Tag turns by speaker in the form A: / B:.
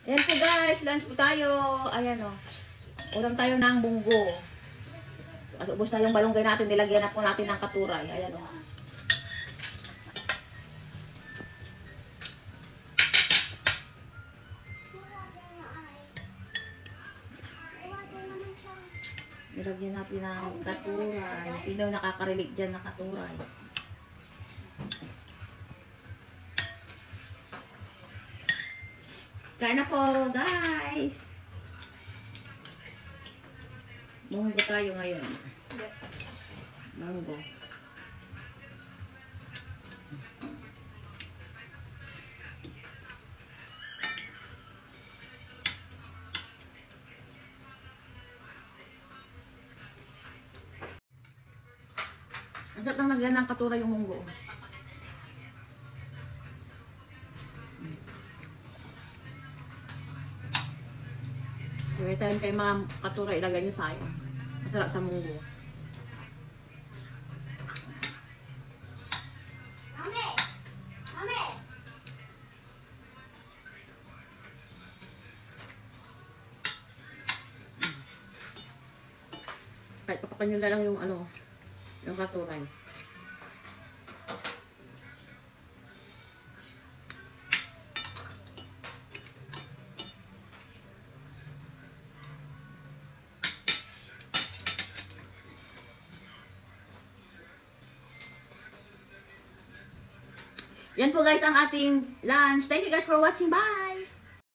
A: Ayan po guys, lunch po tayo. Ayan o. Ulam tayo ng munggo. Kasi ubos na yung balunggay natin, nilagyan na po natin ng katuray. Ayan o. Nilagyan natin ng katuray. Sino nakaka-relate dyan ng katuray? Kain na po, guys! Munggo tayo ngayon. Munggo. Ang sarap nang lagyan ng katuray yung munggo. Every time kay mga katuray, ilagay nyo sayo. Masarap sa munggo. Kahit papakan nyo na lang yung ano, yung katuray. Yan po guys ang ating lunch. Thank you guys for watching. Bye!